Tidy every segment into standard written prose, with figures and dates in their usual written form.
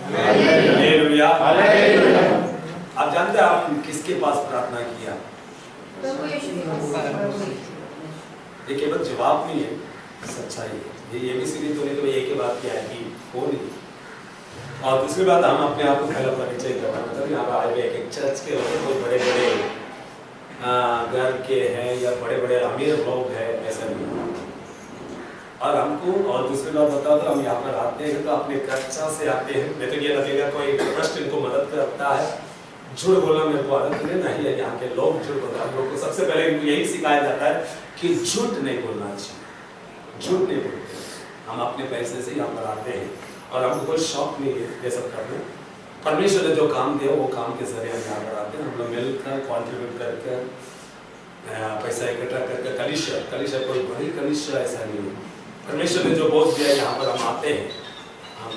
Hallelujah. आप जानते हैं आप किसके पास प्रार्थना किया? ये केवल जवाब नहीं है, सच्चाई है। ये ABCD तो नहीं तो एक ही बात क्या है कि हो नहीं। और दूसरी बात, हम अपने आप को पहला परिचय करना, मतलब यहाँ पर आए हुए एक चर्च के होते कोई बड़े बड़े घर के हैं या बड़े बड़े अमीर लोग हैं, ऐसा नहीं। और हमको और दूसरी बात बताओ तो हम यहाँ पर आते हैं तो अपने कक्षा से आते हैं, नहीं तो ये लगेगा कोई ट्रस्ट इनको मदद करता है। झूठ बोलना मेरे को आदत नहीं है, यहाँ के लोग झूठ बोलते हैं। हम लोग को सबसे पहले इनको यही सिखाया जाता है कि झूठ नहीं बोलना चाहिए, झूठ नहीं बोलते। हम अपने पैसे से यहाँ पर आते हैं और हमको कोई शौक नहीं है ये सब करने। परमेश्वर ने जो काम दिया वो काम के जरिए हम यहाँ पर आते हैं। हम लोग मिलकर कॉन्ट्रीब्यूट करके पैसा इकट्ठा करके कलिशा कोई बड़ी कलिशा ऐसा नहीं है। परमेश्वर ने जो बोझ दिया यहाँ पर हम आते हैं। हम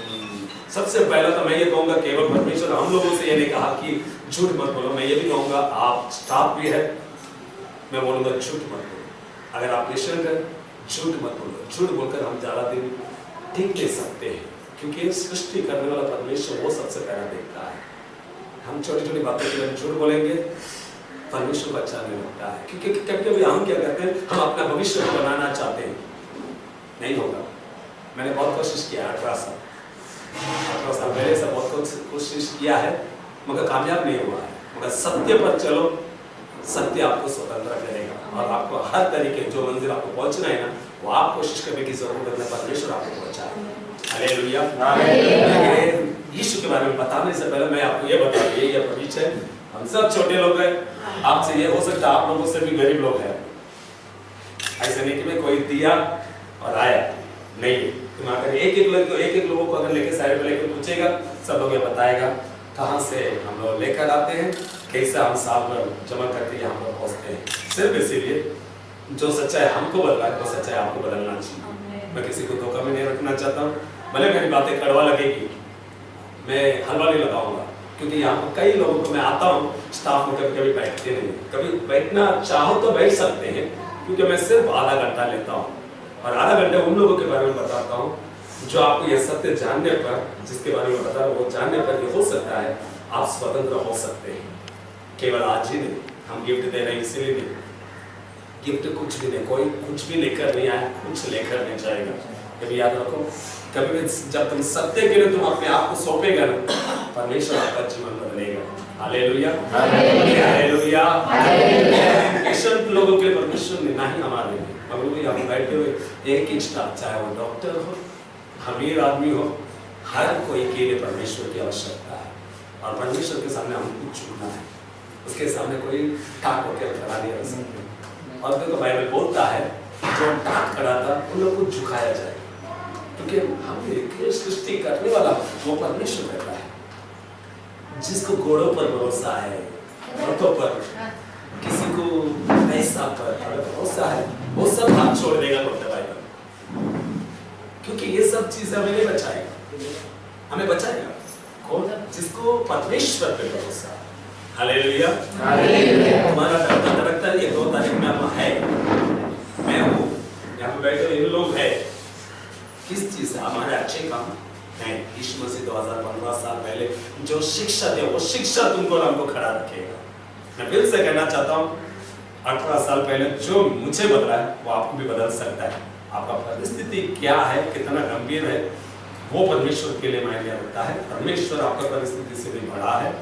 सबसे पहला तो मैं ये कहूँगा, केवल परमेश्वर हम लोगों से ये नहीं कहा कि झूठ मत बोलो। मैं ये भी कहूँगा, आप स्टाफ भी है, मैं बोलूँगा झूठ मत बोलो। अगर आप पेशेंट हैं, झूठ मत बोलो। झूठ बोलकर हम ज़्यादा दिन ठीक दे सकते हैं, क्योंकि सृष्टि करने वाला परमेश्वर वो सबसे पहला देखता है। हम छोटी छोटी बातों के लिए झूठ बोलेंगे, परमेश्वर को अच्छा नहीं लगता है। क्योंकि कभी कभी हम क्या करते हैं, हम अपना भविष्य बनाना चाहते हैं, नहीं होगा। मैंने बहुत कोशिश किया, 18 साल पहले से बहुत कोशिश किया है, मगर कामयाब नहीं हुआ है। मगर सत्य पर चलो, सत्य आपको स्वतंत्र करेगा और आपको हर तरीके जो मंजिल आपको पहुंचना है ना, वो आप कोशिश करने की जरूरत है, परमेश्वर आपको पहुंचाएगा। हालेलुया। यीशु के बारे में बताने से पहले मैं आपको ये बता दूं, ये परिचय, हम सब छोटे लोग हैं। आपसे ये हो सकता है आप लोगों से भी गरीब लोग हैं। ऐसा नहीं कि मैं कोई दिया और आया, नहीं। तुम अगर एक एक लोगों को अगर लेके साइड पे लेके पूछेगा, सब लोग ये बताएगा कहाँ से हम लोग लेकर आते हैं, कैसे हम साल भर जमा करके यहाँ पर पहुँचते हैं। सिर्फ इसीलिए जो सच्चाई हमको बदला है वो सच्चाई आपको बदलना चाहिए। मैं किसी को धोखा में नहीं रखना चाहता हूँ। भले मेरी बातें कड़वा लगेगी, मैं हलवा नहीं लगाऊंगा, क्योंकि यहाँ पर कई लोगों को मैं आता हूँ, स्टाफ में कभी कभी बैठते नहीं। कभी बैठना चाहो तो बैठ सकते हैं, क्योंकि मैं सिर्फ आधा घंटा लेता हूँ और आधा घंटे उन लोगों के बारे में बताता हूँ जो आपको यह सत्य जानने पर, जिसके बारे में बता रहा हूँ, वो जानने पर ये हो सकता है आप स्वतंत्र हो सकते हैं। केवल आज ही नहीं, हम गिफ्ट दे रहे हैं इसीलिए नहीं। गिफ्ट कुछ भी नहीं, कोई कुछ भी लेकर नहीं आया, कुछ लेकर नहीं जाएगा। कभी याद रखो, कभी भी जब तुम सत्य के लिए तुम अपने आप को सौंपेगा ना, परमेश्वर आपका जीवन बदलेगा। Hallelujah, hallelujah. पेशेंट लोगों के लिए परमेश्वर ने, ना ही हमारे लिए, मगर भी हम बैठे हुए एक ही स्टाफ, चाहे वो डॉक्टर हो, अमीर आदमी हो, हर कोई के लिए परमेश्वर की आवश्यकता है। और परमेश्वर के सामने हमको झुकना है, उसके सामने कोई टाक होकर खड़ा नहीं रह सकते। और देखो बाइबल बोलता है जो टाक खड़ा था उन लोगों को झुकाया जाए, क्योंकि हम सृष्टि करने वाला वो परमेश्वर रहता है। जिसको घोड़ों पर भरोसा है, औरतों पर, किसी को पैसा पर भरोसा है, वो सब हाथ छोड़ देगा बोलता है बाइबल, क्योंकि ये सब चीजें हमें नहीं बचाएगा। हमें बचाएगा कौन? जिसको परमेश्वर पे भरोसा है। Hallelujah, hallelujah. हमारा धड़कता है, 2 तारीख में आप है, मैं हूँ यहाँ पे बैठे, इन लोग है, किस चीज से? हमारे अच्छे काम नहीं। यीशु मसीह 2015 साल पहले जो शिक्षा दे, वो शिक्षा तुमको और हमको खड़ा रखेगा। मैं फिर से कहना चाहता हूँ, 18 साल पहले जो मुझे बदला है वो आपको भी बदल सकता है। आपका परिस्थिति क्या है, कितना गंभीर है, वो परमेश्वर के लिए मायने रखता है। परमेश्वर आपका परिस्थिति से भी बड़ा है।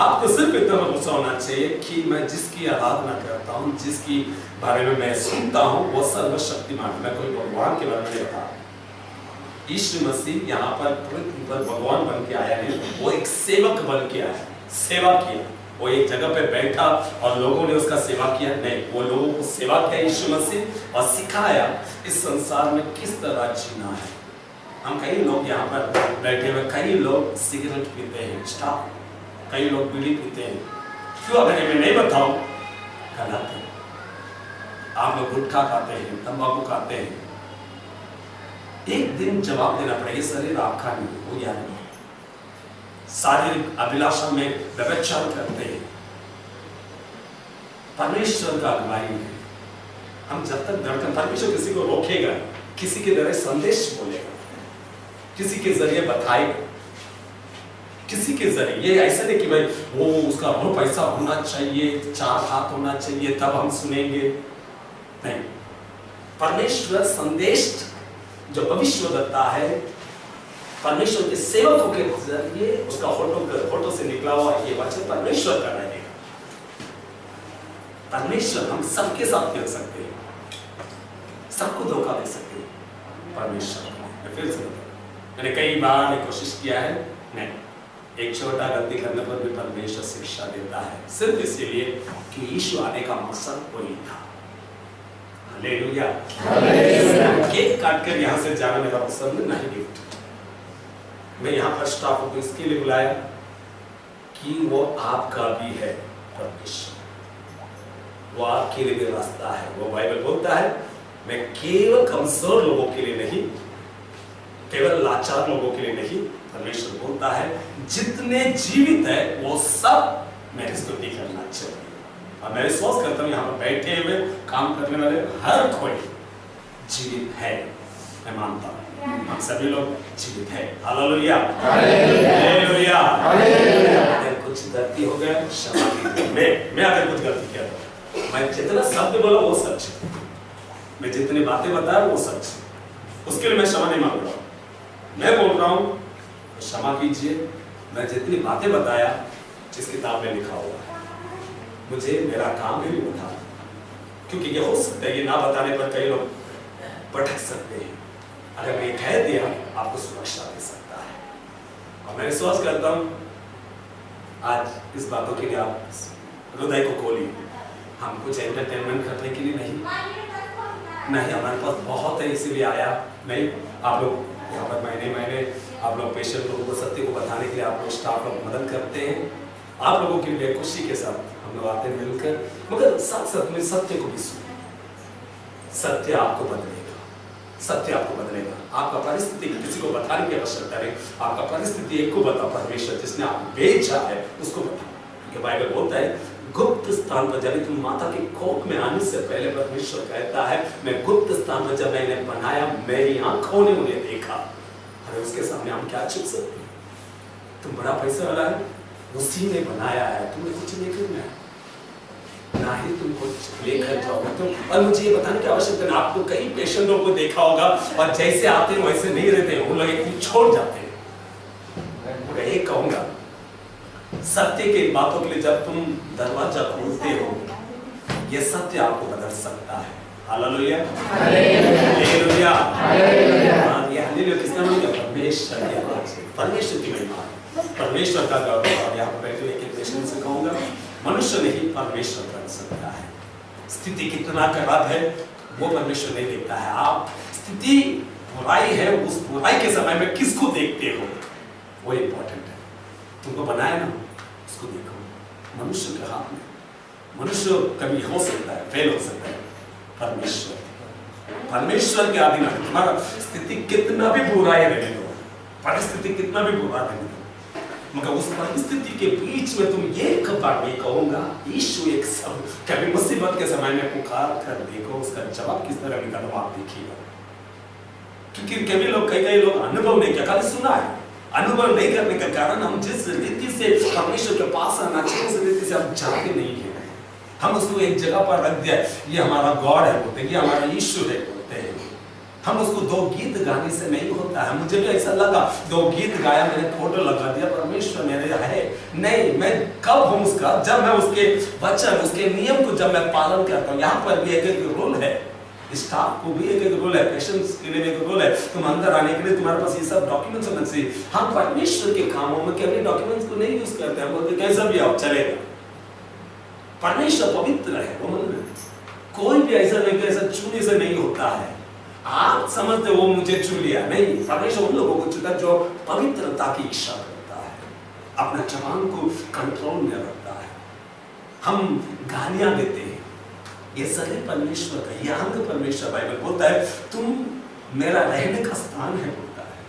आपको सिर्फ इतना भरोसा होना चाहिए कि मैं जिसकी आराधना करता हूँ, जिसकी बारे में मैं सुनता हूँ, वो सर्वशक्तिमान। मैं कोई भगवान के बारे में नहीं बता। यीशु मसीह यहाँ पर पृथ्वी पर भगवान बन के आया नहीं, वो एक सेवक बन के आया, सेवा किया। वो एक जगह पे बैठा और लोगों ने उसका सेवा किया नहीं, वो लोगों को सेवा किया यीशु मसीह, और सिखाया इस संसार में किस तरह जीना है। हम कई लोग यहाँ पर बैठे हुए, कई लोग सिगरेट पीते हैं, स्टाफ, कई लोग बीड़ी पीते हैं। क्यों? अगर मैं नहीं बताऊं, गलत है। आप लोग गुटखा खाते हैं, तंबाकू खाते हैं, एक दिन जवाब देना पड़ेगा। शरीर आपका नहीं, वो याद नहीं। शारीरिक अभिलाषा में व्यभिचार करते हैं, परमेश्वर का अगुवाई है। हम जब तक धड़कन, परमेश्वर किसी को रोकेगा, किसी के जरिए संदेश बोलेगा, किसी के जरिए बताएगा, किसी के जरिए। ये ऐसा नहीं कि भाई वो उसका वो पैसा होना चाहिए, 4 हाथ होना चाहिए तब हम सुनेंगे, नहीं। परमेश्वर संदेश जो भविष्यवक्ता है, परमेश्वर के सेवकों के जरिए उसका होठों से निकला हुआ ये वचन परमेश्वर का रहेगा। परमेश्वर हम सबके साथ खेल सकते हैं, सबको धोखा दे सकते हैं परमेश्वर। मैं फिर से मैंने कई बार कोशिश किया है, नहीं, एक छोटा गलती करने पर भी परमेश्वर शिक्षा देता है, सिर्फ इसलिए कि यीशु आने का मकसद वही था। हालेलुया। केक काटकर यहाँ से जाना मेरा पसंद नहीं। गिफ्ट मैं यहाँ पर स्टाफ को इसके लिए बुलाया कि वो आपका भी है परमेश्वर, वो आपके लिए भी रास्ता है। वो बाइबल बोलता है मैं केवल कमजोर लोगों के लिए नहीं, केवल लाचार लोगों के लिए नहीं, परमेश्वर बोलता है जितने जीवित है वो सब मेरी स्तुति करना चाहिए। और मैं विश्वास करता हूँ यहाँ पर बैठे हुए काम करने वाले हर कोई जीवित है, मैं मानता हूँ हम सभी लोग जीवित है। Hallelujah, hallelujah, hallelujah. अगर कुछ गलती हो गया क्षमा कीजिए। मैं अगर कुछ गलती किया तो मैं जितना शब्द बोला वो सच है, मैं जितनी बातें बताया वो सच है, उसके लिए मैं क्षमा नहीं मांग रहा हूँ। मैं बोल रहा हूँ क्षमा कीजिए, मैं जितनी बातें बताया जिस किताब में लिखा हुआ है, मुझे मेरा काम भी बता, क्योंकि ये हो सकता है ये ना बताने पर कई लोग भटक सकते हैं। अगर मैं कह दिया आपको सुरक्षा दे सकता है। और मैं विश्वास करता हूँ आज इस बातों के लिए आप हृदय को खोलिए। हम कुछ एंटरटेनमेंट करने के लिए नहीं, हमारे पास बहुत है इसीलिए आया नहीं। आप लोग यहाँ पर महीने आप लोग पेशेंट लोगों को सत्य को बताने के लिए आप लोग स्टाफ लोग मदद करते हैं। आप लोगों के लिए खुशी के साथ हम लोग आते हैं मिलकर, मगर साथ साथ में सत्य को भी सुने। सत्य आपको बदलेगा, सत्य आपको बदलेगा। आपका परिस्थिति किसी को बताने की आवश्यकता नहीं, आपका परिस्थिति एक को बता, परमेश्वर जिसने आपको भेजा है उसको बता। क्योंकि बाइबल बोलता है गुप्त स्थान पर जब तुम माता के कोख में आने से पहले परमेश्वर कहता है मैं गुप्त स्थान पर जब मैंने बनाया मेरी आंखों ने उन्हें देखा। अरे उसके सामने हम क्या छुप सकते हैं? तुम बड़ा पैसा वाला है, उसी ने बनाया है, तुम्हें कुछ नहीं करना है, ना ही तुम कुछ लेकर जाओगे तुम। और मुझे ये बताने की आवश्यकता नहीं, आपको कई पेशेंटों को देखा होगा और जैसे आते हैं वैसे नहीं रहते हैं, वो लोग एक छोड़ जाते हैं। मैं एक कहूंगा सत्य की बातों के लिए जब तुम दरवाजा खोलते हो ये सत्य आपको बदल सकता है। Hallelujah, hallelujah, hallelujah. ये हालेलुया किसका नाम है? परमेश्वर की आवाज है, परमेश्वर की महिमा है, परमेश्वर का गौरव। और यहाँ पर बैठे एक पेशेंट से कहूंगा मनुष्य नहीं परमेश्वर कर सकता है। स्थिति कितना खराब है वो परमेश्वर नहीं देखता है। आप स्थिति बुराई है, उस बुराई के समय में किसको देखते हो वो इंपॉर्टेंट है। तुमको बनाया ना उसको देखो। मनुष्य के हाथ में, मनुष्य कभी हो सकता है, फेल हो सकता है, परमेश्वर के अधीन है। तुम्हारा स्थिति कितना भी बुरा है रहने दो, परिस्थिति कितना भी बुरा रहने दो, मगर उस परिस्थिति के बीच में तुम ये बात नहीं कहूंगा यीशु एक सब। कभी मुसीबत के समय में पुकार कर देखो, उसका जवाब किस तरह निकलवा आप देखिएगा। क्योंकि कभी लोग कई लोग अनुभव नहीं किया, खाली सुना है। अनुभव नहीं करने का कारण हम जिस रीति से परमेश्वर के पास आना चाहिए उस रीति से हम जानते नहीं है। हम उसको एक जगह पर रख दिया, ये हमारा गॉड है बोलते हैं, ये हमारा यीशु है बोलते हैं। हम उसको 2 गीत गाने से नहीं होता है। मुझे भी ऐसा लगा 2 गीत गाया, मैंने फोटो लगा दिया, परमेश्वर मेरे है नहीं। मैं कब हूँ उसका? जब मैं उसके वचन, उसके नियम को जब मैं पालन करता हूँ। यहाँ पर भी एक रोल है, स्टाफ को भी एक रोल है, पेशेंट्स के लिए एक रोल है। तुम अंदर आने के लिए तुम्हारे पास ये सब डॉक्यूमेंट्स होने चाहिए। हम परमेश्वर के कामों में कभी डॉक्यूमेंट्स को नहीं यूज करते हैं, बोलते कैसा भी आओ चलेगा। परमेश्वर पवित्र है, वो मन कोई भी ऐसा नहीं कि ऐसा चुने से नहीं होता है। आप समझते वो मुझे चुन लिया, नहीं। परमेश्वर उन लोगों को चुनता जो पवित्रता की इच्छा करता है, अपना जवान को कंट्रोल में रखता है। हम गालियां देते हैं, ये शरीर परमेश्वर का, ये अंग परमेश्वर। बाइबल बोलता है तुम मेरा रहने का स्थान है बोलता है।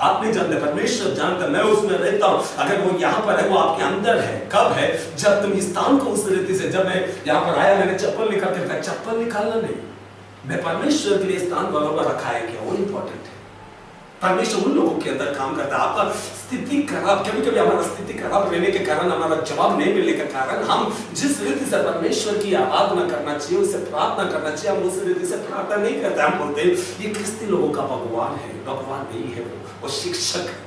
आप नहीं जानते, परमेश्वर जानता, मैं उसमें रहता हूँ। अगर वो यहाँ पर है वो आपके अंदर है। कब है? जब तुम इस स्थान को उस रीति से, जब मैं यहाँ पर आया मैंने चप्पल निकाल के रखा, चप्पल निकालना नहीं, मैं परमेश्वर के लिए स्थान बराबर रखा है क्या, वो इंपॉर्टेंट है। परमेश्वर उन लोगों के अंदर काम करता है। आपका स्थिति खराब, कभी कभी हमारा स्थिति खराब रहने के कारण, हमारा जवाब नहीं मिलने के कारण, हम जिस रीति से परमेश्वर की आराधना करना चाहिए, उससे प्रार्थना करना चाहिए, हम उस रीति से प्रार्थना नहीं करते। हम बोलते हैं ये ख्रिस्ती लोगों का भगवान है। भगवान नहीं है, वो शिक्षक है,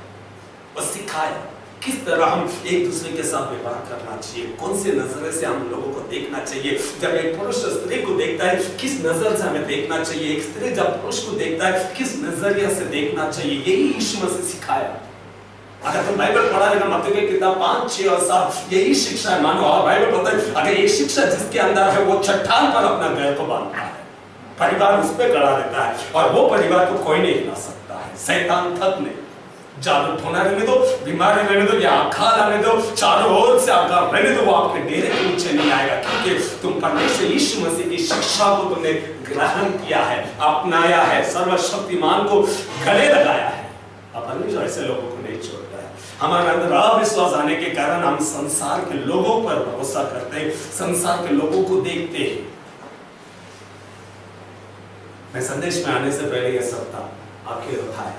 वो सिखाए किस तरह हम एक दूसरे के साथ व्यवहार करना चाहिए, कौन से नजरे से हम लोगों को देखना चाहिए। जब एक पुरुष स्त्री को देखता है, किस नजर से हमें देखना चाहिए। एक स्त्री जब पुरुष को देखता है, किस नजरिया से देखना चाहिए। यही यीशु मसीह सिखाया। अगर तुम बाइबल पढ़ा रहेगा, मत्ती की किताब 5, 6 और 7, यही शिक्षा है मानो। और बाइबल बताए अगर एक शिक्षा जिसके अंदर है, वो चट्टान पर अपना पैर को बांधता है, परिवार उस पर खड़ा रहता है, और वो परिवार को कोई नहीं हिला सकता है। शैतान थक ने जादू टोना रहने दो, बीमारी रहने दो, या अकाल आने दो, चारों ओर से अकाल रहने दो, वो आपके डेरे के नीचे नहीं आएगा, क्योंकि तुम परमेश्वर यीशु मसीह की शिक्षा को तुमने ग्रहण किया है, अपनाया है, सर्वशक्तिमान को गले लगाया है। अब परमेश्वर ऐसे लोगों को नहीं छोड़ता है। हमारे अंदर अविश्वास आने के कारण हम संसार के लोगों पर भरोसा करते हैं, संसार के लोगों को देखते हैं। मैं संदेश में आने से पहले यह सप्ताह आपके उठाया,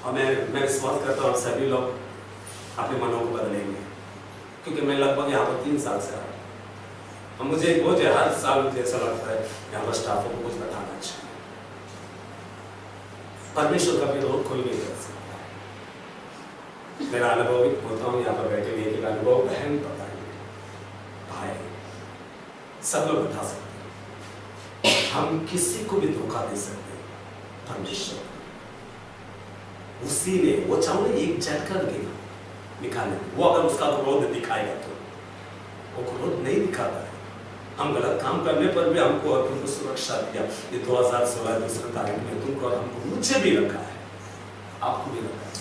और मैं विश्वास करता हूँ सभी लोग अपने मनों को बदलेंगे, क्योंकि मैं लगभग यहाँ पर 3 साल से आ रहा हूँ। और मुझे बहुत हर साल मुझे ऐसा लगता है यहाँ पर स्टाफ को कुछ बताना चाहिए। परमेश्वर का भी रोड खोल नहीं कर सकता है। मेरा अनुभव भी बोलता हूँ, यहाँ पर बैठे हुए एक अनुभव बहन बताएंगे, भाई सब लोग बता सकते हैं। हम किसी को भी धोखा दे सकते हैं, परमेश्वर उसी ने, वो चाहो एक झटका लगेगा निकालने, वो अगर उसका क्रोध दिखाएगा तो वो क्रोध नहीं दिखाता है। हम गलत काम करने पर भी हमको तुमको सुरक्षा दिया। ये 2016 दूसरी तारीख में तुमको और हमको, मुझे भी रखा है, आपको भी रखा है।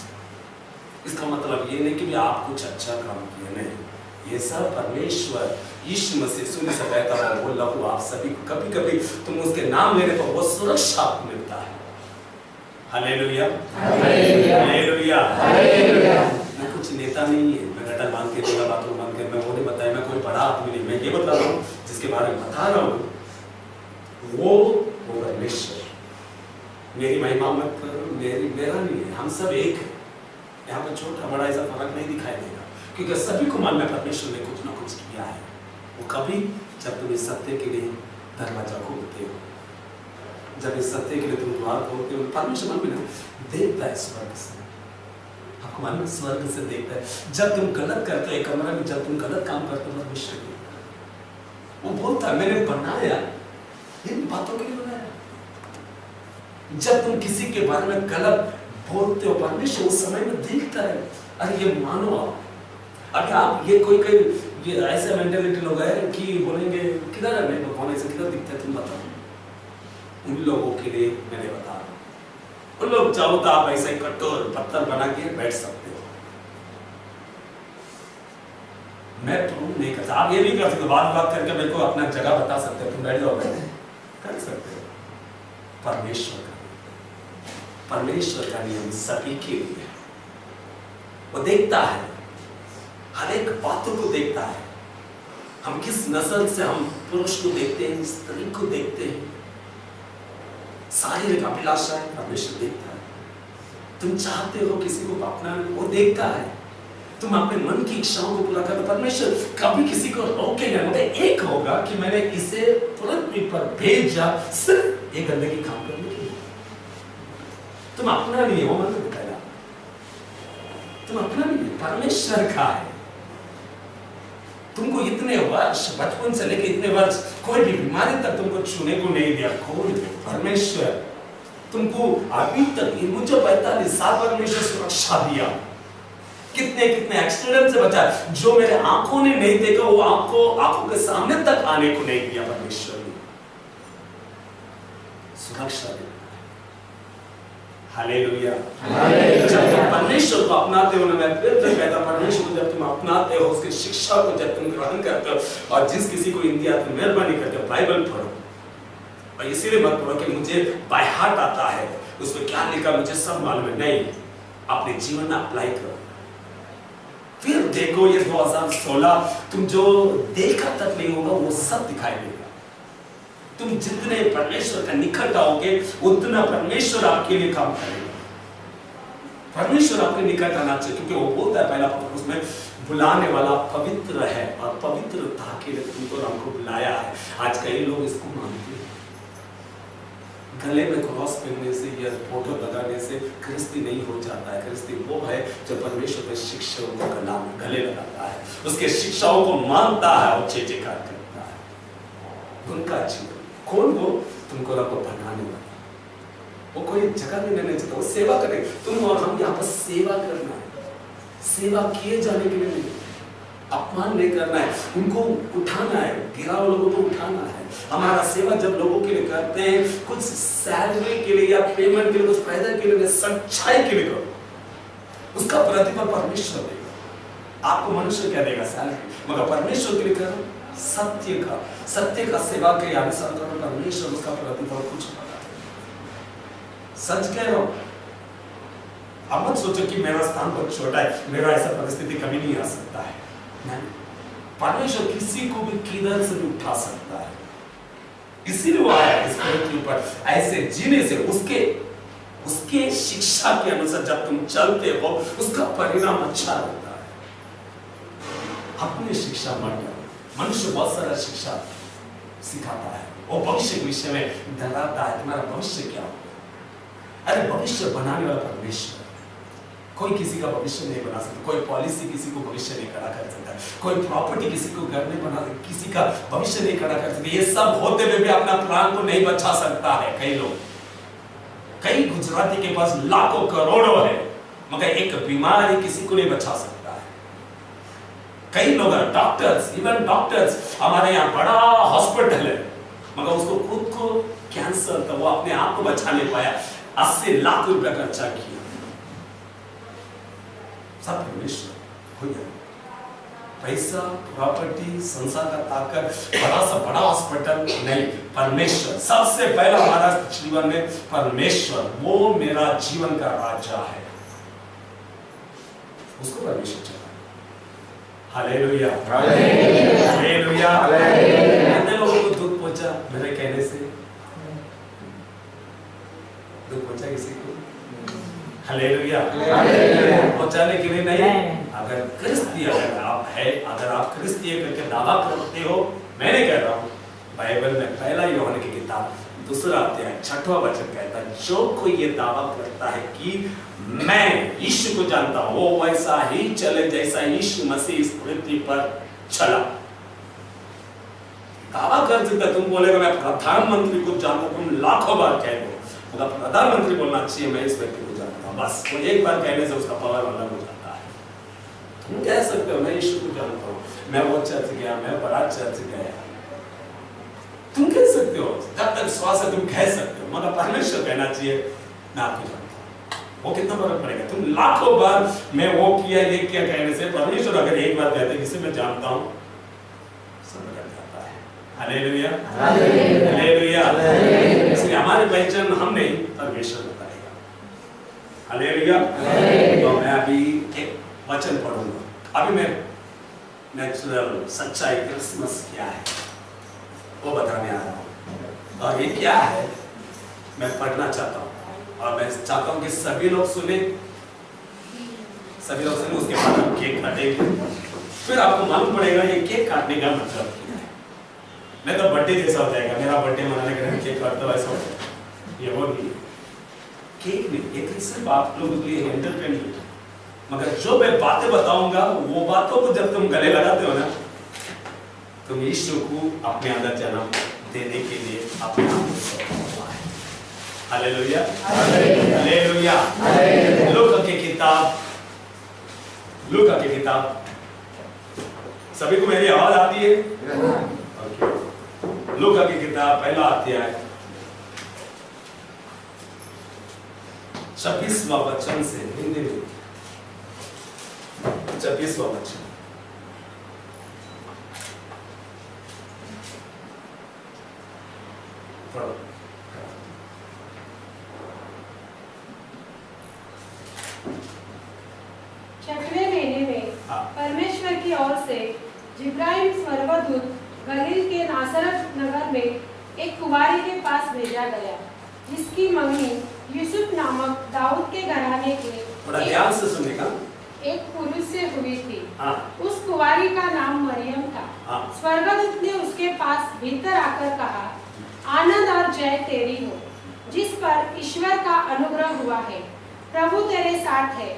इसका मतलब ये नहीं कि भी आप कुछ अच्छा काम किए, नहीं, ये सब परमेश्वर यीशु मसीह सुन से कहता है, बोल रहा हूँ आप सभी को, कभी कभी तुम उसके नाम लेने पर वो सुरक्षा आपको मिलता है। Hallelujah, hallelujah, hallelujah. मैं कुछ नेता नहीं है, मैं गटर मान के देगा बाथरूम मान के, मैं वो नहीं बताया, मैं कोई बड़ा आदमी नहीं, मैं ये बता रहा हूँ जिसके बारे में बता रहा हूँ, वो परमेश्वर। मेरी महिमा मत करो, मेरा नहीं है, हम सब एक है। यहाँ पर छोटा बड़ा ऐसा फर्क नहीं दिखाई देगा, क्योंकि सभी को मन में परमेश्वर ने कुछ ना कुछ किया है। वो कभी जब तुम इस सत्य के लिए दरवाजा खोलते हो, जब इस सत्य के लिए तुम द्वार खोलते हो, परमेश्वर मन में देखता है स्वर्ग से, आपको मन में स्वर्ग से देखता है। जब तुम गलत करते हो कमरा में, जब तुम गलत काम करते हो, परमेश्वर वो बोलता है मैंने बनाया, इन बातों के लिए बनाया। जब तुम किसी के बारे में गलत बोलते हो, परमेश्वर उस समय में देखता है। अरे ये मानो आप, अगर आप ये कोई ये ऐसे मेंटालिटी लोग हैं कि बोलेंगे किधर है, मैं कौन ऐसे किधर दिखता है, तुम बताओ। उन लोगों के लिए मैंने बता रहा हूं, उन लोग चाहो तो आप ऐसे कठोर पत्थर बना के बैठ सकते हो, मैं प्रूव नहीं करता। आप ये भी कर सकते हो, बात करके मेरे को अपना जगह बता सकते हो, तुम बैठ जाओ, कर सकते हो। परमेश्वर का नियम सभी के लिए, वो देखता है, हर एक बातों को देखता है। हम किस नस्ल से हम पुरुष को देखते हैं, स्त्री को देखते हैं, शारीरिक अभिलाषा है, परमेश्वर देखता है। तुम चाहते हो किसी को अपना, वो देखता है। तुम अपने मन की इच्छाओं को पूरा करते, परमेश्वर कभी किसी को रोकेगा। मतलब एक होगा कि मैंने इसे पृथ्वी पर भेजा सिर्फ एक गंदगी काम करने के लिए। तुम अपना नहीं हो, मन बताया, तुम अपना नहीं, परमेश्वर का है। तुमको इतने वर्ष, बचपन से लेकर इतने वर्ष, कोई भी बीमारी तक तुमको छूने को नहीं दिया, खोल परमेश्वर तुमको अभी तक, मुझे 45 साल परमेश्वर सुरक्षा दिया। कितने कितने एक्सीडेंट से बचा, जो मेरे आंखों ने नहीं देखा, वो आंखों के सामने तक आने को नहीं दिया। परमेश्वर ने सुरक्षा दी। हालेलुया। जब तुम परमेश्वर को अपनाते हो ना, मैं फिर कहता हूं, परमेश्वर को जब तुम अपनाते हो, उसकी शिक्षा को जब तुम ग्रहण करते हो, और जिस किसी को हिंदी आती है मेहरबानी करते हो बाइबल पढ़ो, और इसीलिए मत पढ़ो कि मुझे बाय हार्ट आता है, उसमें क्या लिखा मुझे सब मालूम है, नहीं, अपने जीवन में अप्लाई करो। फिर देखो ये 2016 तुम जो देखा तक नहीं होगा, वो सब दिखाई देगा। तुम जितने परमेश्वर का निकट आओगे, उतना परमेश्वर आपके लिए काम करेगा। परमेश्वर आपके निकट आना चाहिए, क्योंकि वो बोलता है पहला पत्रुस में, बुलाने वाला पवित्र है और पवित्रता के लिए तुमको और हमको बुलाया है। आज कई लोग इसको मानते हैं, गले में क्रॉस पहनने से या फोटो लगाने से ख्रिस्ती नहीं हो जाता है। ख्रिस्ती वो है जो परमेश्वर के शिक्षाओं को गले लगाता है, उसके शिक्षाओं को मानता है और जयजयकार करता है। उनका जीवन कौन? वो तुमको रब बनाने वाला, वो कोई जगह में नहीं चाहता, वो सेवा करे। तुम और हम यहाँ पर सेवा करना है, सेवा किए जाने के लिए नहीं, अपमान नहीं करना है, उनको उठाना है, गिरा हुए लोगों को उठाना है। हमारा सेवा जब लोगों के लिए करते हैं, कुछ सैलरी के लिए या पेमेंट के लिए, कुछ फायदा के लिए, सच्चाई के लिए करो, उसका प्रतिफल परमेश्वर देगा। आपको मनुष्य क्या देगा? सैलरी, मगर परमेश्वर के लिए करो, सत्य का सेवा के अनुसार करो, परमेश्वर उसका प्रतिफल कुछ होगा। सच कह रहा हूं, अब मत सोचो कि मेरा स्थान बहुत छोटा है, मेरा ऐसा परिस्थिति कभी नहीं आ सकता है। नहीं, परमेश्वर किसी को भी किधर से भी उठा सकता है, इसीलिए वो आया इस पृथ्वी पर ऐसे जीने से। उसके शिक्षा के अनुसार जब तुम चलते हो, उसका परिणाम अच्छा होता है। अपनी शिक्षा मत लो, मनुष्य बहुत सारा शिक्षा सिखाता है, वो भविष्य के विषय में डराता है, तुम्हारा भविष्य क्या होगा। अरे भविष्य बनाने वाला परमेश्वर, कोई किसी का भविष्य नहीं बना सकता, कोई पॉलिसी किसी को भविष्य नहीं खड़ा कर सकता, कोई प्रॉपर्टी किसी को घर नहीं बना सकता, किसी का भविष्य नहीं खड़ा कर सकता। ये सब होते हुए भी अपना प्राण को नहीं बचा सकता है। कई लोग, कई गुजराती के पास लाखों करोड़ों है, मगर एक बीमारी किसी को नहीं बचा सकता है। कई लोग डॉक्टर्स, इवन डॉक्टर्स, हमारे यहाँ बड़ा हॉस्पिटल है, मगर उसको खुद को कैंसर था, वो अपने आप को बचा नहीं पाया, 80 लाख रुपया खर्चा किया। सब परमेश्वर हो गया, पैसा, प्रॉपर्टी, संसार का ताकत, बड़ा सा बड़ा हॉस्पिटल नहीं, परमेश्वर सबसे पहला हमारा जीवन में परमेश्वर, वो मेरा जीवन का राजा है, उसको परमेश्वर चला। Hallelujah, hallelujah, hallelujah. कितने लोगों को दुख पहुंचा मेरे कहने से? दुख पहुंचा किसी को? हालेलुया, पहुंचाने के लिए नहीं। अगर क्रिस्ती अगर आप क्रिस्ती करके दावा करते हो, मैं नहीं कह रहा हूँ, बाइबल में पहला यूहन्ना की किताब 2 अध्याय 6वां वचन कहता है, जो कोई ये दावा करता है कि मैं यीशु को जानता हूँ, वो वैसा ही चले जैसा यीशु मसीह इस पृथ्वी पर चला। दावा कर सकता, तुम बोलेगा मैं प्रधानमंत्री को जानता हूँ, तुम लाखों बार कह दो, मगर प्रधानमंत्री बोलना चाहिए मैं इस व्यक्ति को जानता हूँ, बस वो एक बार कहने से उसका पावर अलग हो जाता है। तुम कह सकते हो मैं यीशु को जानता हूँ, मैं वो चर्च गया, मैं बड़ा चर्च गया, तुम कह सकते हो, जब तक श्वास है तुम कह सकते हो, मगर परमेश्वर कहना चाहिए मैं आपको जानता हूँ। वो कितना फर्क पड़ेगा? तुम लाखों बार मैं वो किया ये किया कहने से, परमेश्वर अगर एक बार कहते किसे मैं जानता हूँ, सब लग जाता है। Hallelujah, hallelujah. इसलिए हमारी पहचान हम नहीं, परमेश्वर बताएगा। हालेलुया। तो मैं अभी एक वचन पढ़ूंगा। अभी मैं नेचुरल सच्चाई क्रिसमस क्या है वो बताने आ रहा हूँ, और ये क्या है मैं पढ़ना चाहता हूँ, और मैं चाहता हूँ कि सभी लोग सुने, उसके बाद हम केक काटेंगे, फिर आपको मालूम पड़ेगा ये केक काटने का मतलब क्या है। नहीं तो बर्थडे जैसा हो जाएगा, मेरा बर्थडे मनाने के लिए केक काटता हूँ ऐसा हो जाएगा, ये वो नहीं है। केक नहीं, ये सिर्फ आप लोगों के लिए एंटरटेनमेंट, मगर जो मैं बातें बताऊंगा वो बातों को जब तुम गले लगाते हो ना, तुम यीशु को अपने अंदर जन्म देने के लिए अपने आप को सौंपा है। Hallelujah, hallelujah. लूका की किताब सभी को मेरी आवाज आती है? लूका की किताब पहला अध्याय 26वां वचन से, हिंदी में 26वां वचन। छठवें महीने में परमेश्वर की ओर से जिब्राइल स्वर्गदूत गलील के नासरत नगर में एक कुंवारी के पास भेजा गया, जिसकी मंगनी यूसुफ नामक दाऊद के घराने के थोड़ा ध्यान से सुनने का। एक पुरुष से हुई थी। हाँ। उस कुंवारी का नाम मरियम था। हाँ। स्वर्गदूत ने उसके पास भीतर आकर कहा, आनंद और जय तेरी हो, जिस पर ईश्वर का अनुग्रह हुआ है, प्रभु तेरे साथ है।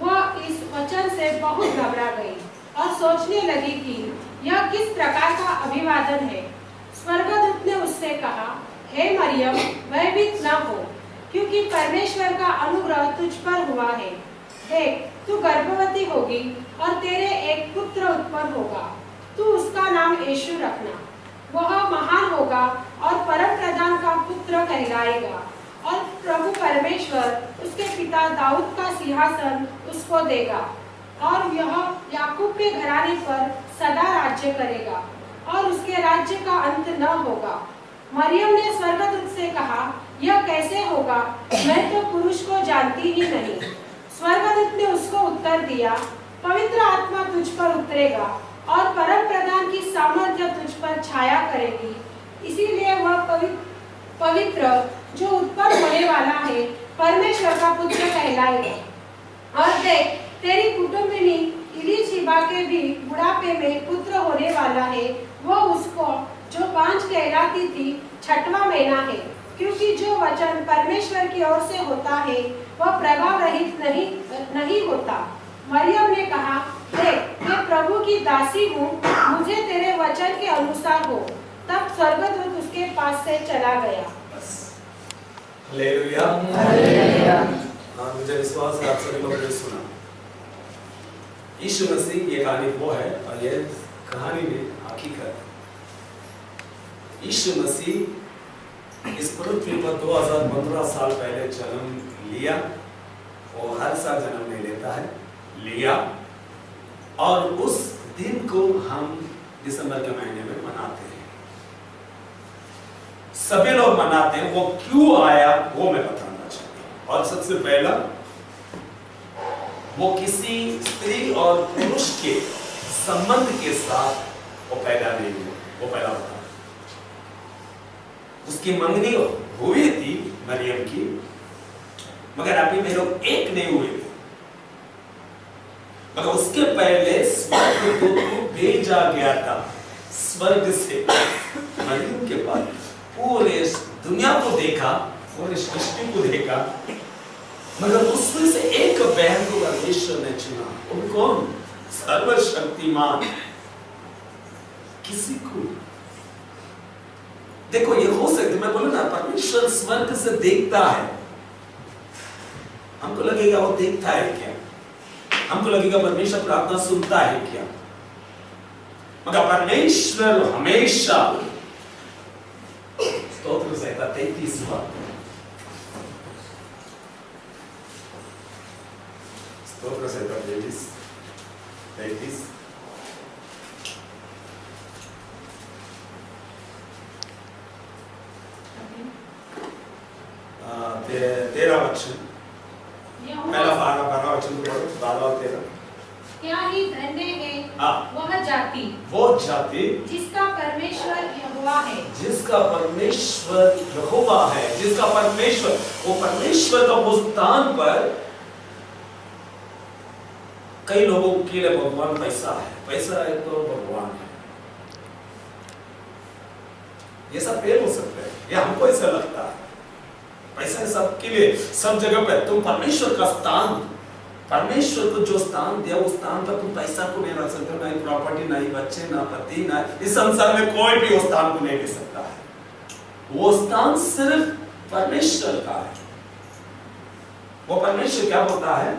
वह इस वचन से बहुत घबरा गई और सोचने लगी कि यह किस प्रकार का अभिवादन है। स्वर्गदूत ने उससे कहा, हे मरियम, भयभीत न हो, क्योंकि परमेश्वर का अनुग्रह तुझ पर हुआ है। देख, तू गर्भवती होगी और तेरे एक पुत्र उत्पन्न होगा। तू उसका नाम यीशु रखना। वह महान होगा और परम प्रधान का पुत्र कहलाएगा, और प्रभु परमेश्वर उसके पिता दाऊद का सिंहासन उसको देगा, और यह याकूब के घराने पर सदा राज्य करेगा, और उसके राज्य का अंत न होगा। मरियम ने स्वर्गदूत से कहा, यह कैसे होगा? मैं तो पुरुष को जानती ही नहीं। स्वर्गदूत ने उसको उत्तर दिया, पवित्र आत्मा तुझ पर उतरेगा और परम प्रधान की सामर्थ्य तुझ पर छाया करेगी। इसीलिए वह पवित्र जो उत्पन्न होने वाला है परमेश्वर का पुत्र कहलाएगा। और देख, तेरी कुटुंबिनी इलीशिबा के भी बुढ़ापे में पुत्र होने वाला है। वह उसको जो 5 कहलाती थी 6वां महीना है, क्योंकि जो वचन परमेश्वर की ओर से होता है वह प्रभाव रहित नहीं होता। मरियम ने कहा, देख, मैं प्रभु की दासी हूँ, मुझे तेरे वचन के अनुसार हो। तब स्वर्गदूत उसके पास से चला गया। हालेलुया। हालेलुया। हाँ, मुझे विश्वास है आप सभी लोगों ने सुना। यीशु मसीह ये कहानी वो है, और ये कहानी में हकीकत। यीशु मसीह इस पृथ्वी पर 2015 साल पहले जन्म लिया। वो हर साल जन्म नहीं लेता है, लिया, और उस दिन को हम दिसंबर के महीने में मनाते हैं। सभी लोग मनाते हैं। वो क्यों आया वो मैं बताना चाहता हूँ। और सबसे पहला, वो किसी स्त्री और पुरुष के संबंध के साथ वो पैदा नहीं हुआ, वो पहला बता। उसकी मंगनी हुई थी मरियम की, मगर अभी में लोग एक नहीं हुए थे। मगर उसके पहले स्वर्ग को भेजा गया था, स्वर्ग से मरियम के पास। पूरे दुनिया को देखा, पूरे सृष्टि को देखा, मगर उसमें से एक बहन को परमेश्वर ने चुना। वो कौन? सर्वशक्तिमान। किसी को देखो, ये हो सकता, मैं बोलूं ना, परमेश्वर स्वर्ग से देखता है। हमको लगेगा वो देखता है क्या? हमको लगेगा परमेश्वर प्रार्थना सुनता है क्या? मगर परमेश्वर हमेशा, स्तोत्र संहिता 33वां, स्तोत्र संहिता 33 13 वचन, पहला 12 वचन को पढ़ो, 12 और 13। क्या ही धन्य है वो जाति जिसका परमेश्वर यहोवा है, जिसका परमेश्वर यहोवा है, जिसका परमेश्वर, वो परमेश्वर का उस स्थान पर। कई लोगों के लिए भगवान पैसा है, पैसा है तो भगवान है। ये सब फेल हो सकता है, ये हमको ऐसा लगता है। पैसा सबके लिए, सब जगह पे। तुम परमेश्वर का स्थान, परमेश्वर को जो स्थान दिया उस स्थान पर तुम पैसा को नहीं रख सकते, ना प्रॉपर्टी, ना बच्चे, ना पति, ना इस संसार में कोई भी उस स्थान को नहीं ले सकता है। वो स्थान सिर्फ परमेश्वर का है। वो परमेश्वर क्या बोलता है?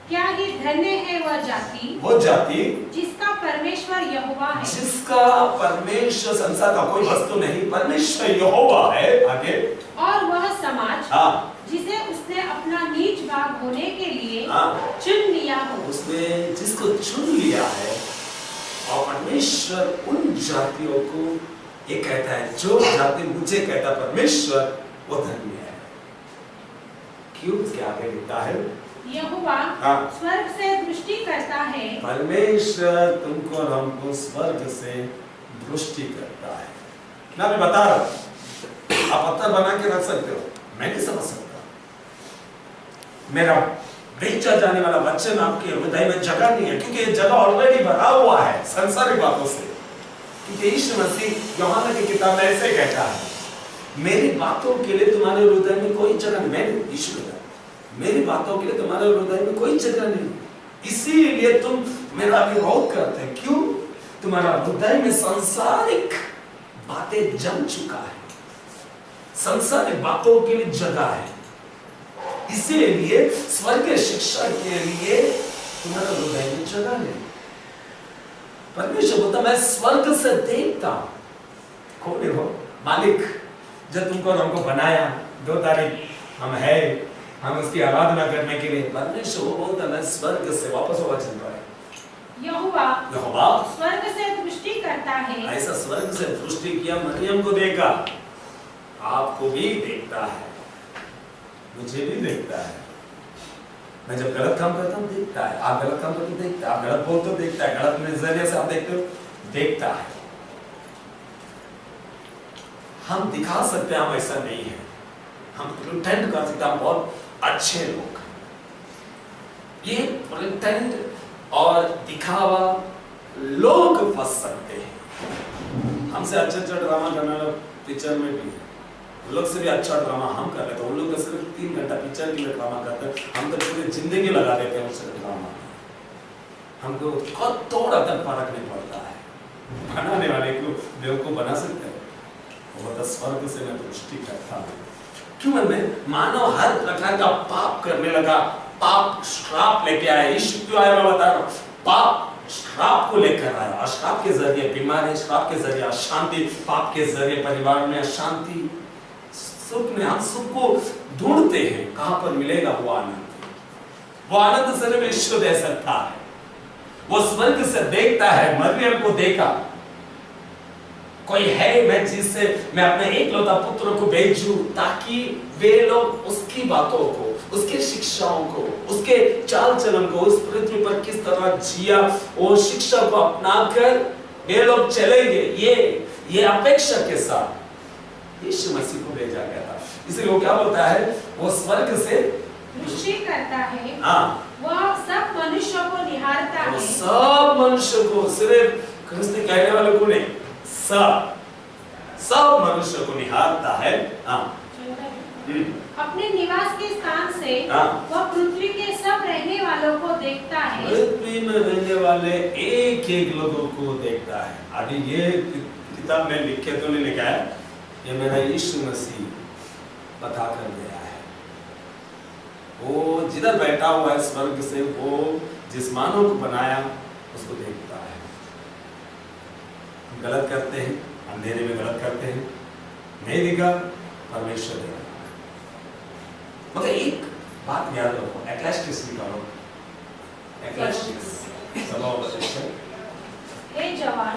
क्या ही धन्य है वो जाति जिसका परमेश्वर यहोवा है, जिसका परमेश्वर, संसार का कोई वस्तु नहीं, परमेश्वर यहोवा है। आगे, और वह समाज जिसे उसने अपना नीच भाग होने के लिए चुन लिया हो। उसने जिसको चुन लिया है, और परमेश्वर उन जातियों को ये कहता है, जो जाति मुझे कहता परमेश्वर, वो धन्य है। क्यों? उसके आगे लिखता है, यहोवा स्वर्ग से दृष्टि करता है। परमेश्वर तुमको और हमको स्वर्ग से दृष्टि करता है। ना मैं बता रहा हूं, आप पत्थर बना के रख सकते हो, मैं नहीं समझ सकता। मेरा बेचा जाने वाला वचन आपके हृदय में जगह नहीं है, क्योंकि ये जगह ऑलरेडी भरा हुआ है संसारिक बातों से। क्योंकि यीशु मसीह यूहन्ना की किताब में ऐसे कहता है, मेरी बातों के लिए तुम्हारे हृदय में कोई जगह नहीं। मैं यीशु कहता है, मेरी बातों के लिए तुम्हारे हृदय में कोई जगह नहीं, इसीलिए तुम मेरा विरोध करते हैं। क्यों? तुम्हारा हृदय में सांसारिक बातें जम चुका है, सांसारिक बातों के लिए जगह है, इसीलिए स्वर्गीय शिक्षा के लिए तुम्हारा हृदय में जगह नहीं। परमेश्वर बोलता मैं स्वर्ग से देखता हूं। कौन है वो मालिक? जब तुमको और हमको बनाया 2 तारीख हम है, हम उसकी आराधना करने के लिए, परमेश्वर वो बोलता मैं स्वर्ग से वापस होगा चल रहा है। यहोवा स्वर्ग से दृष्टि करता है। ऐसा स्वर्ग से दृष्टि किया, मरियम को देखा, आपको भी देखता है, मुझे भी देखता है। मैं जब गलत काम करता हूँ देखता है, आप गलत काम करते हो देखता है, आप गलत बोलते हो देखता है, गलत नजरिए से आप देखते हो देखता है। हम दिखा सकते हैं हम ऐसा नहीं है, हम प्रिटेंड कर सकते हैं हम बहुत अच्छे लोग। ये प्रिटेंड और दिखावा लोग फंस सकते हैं। हमसे अच्छा ड्रामा करने वाला पिक्चर में भी है, लोग से भी अच्छा ड्रामा हम कर लेते हैं। उन लोग तो सिर्फ 3 घंटा पिक्चर के लिए ड्रामा करते हैं, हम तो पूरी जिंदगी लगा देते हैं उस ड्रामा में। हमको थोड़ा तक फर्क नहीं पड़ता है। बनाने वाले को बेवकूफ बना सकते हैं। वो तो स्वर्ग से मैं दृष्टि करता हूँ। क्यों? मैं मानव हर प्रकार का पाप करने लगा, पाप श्राप लेके आया। यीशु क्यों आया मैं बता रहा हूँ, पाप श्राप को लेकर आया। श्राप के जरिए बीमारी, श्राप के जरिए अशांति, पाप के जरिए परिवार में अशांति, सुख में हम सुख को ढूंढते हैं, कहां पर मिलेगा वो आनंद? वो आनंद सिर्फ ईश्वर दे सकता है। वो स्वर्ग से देखता है, मरियम को देखा, कोई है मैं जिससे मैं अपने एकलौता पुत्र को भेजूं ताकि वे लोग उसकी बातों को, उसके शिक्षाओं को, उसके चाल चलन को, उस पृथ्वी पर किस तरह जिया, वो शिक्षा को अपनाकर वे लोग चलेंगे। ये अपेक्षा के साथ यीशु मसीह को भेजा गया था। इसलिए वो क्या बोलता है, वो स्वर्ग से दृष्टि करता है। हाँ, वह सब मनुष्यों को निहारता है। सब मनुष्य को, सिर्फ क्रिस्ती कहने वाले को नहीं, सब मनुष्य को निहारता है। अपने निवास के स्थान से वह पृथ्वी के सब रहने वालों को देखता है। पृथ्वी में रहने वाले एक एक लोगों को देखता है। अभी ये किताब में लिख के तो नहीं लिखा है, ये मेरा यीशु मसीह बता कर गया है। वो जिधर बैठा हुआ है स्वर्ग से, वो जिस मानव को बनाया उसको देखता है। हम गलत करते हैं, अंधेरे में गलत करते हैं, नहीं दिखा, परमेश्वर देगा। मगर एक बात याद रखो, एक्लेसियास निकालो, एक्लेसियास हे जवान,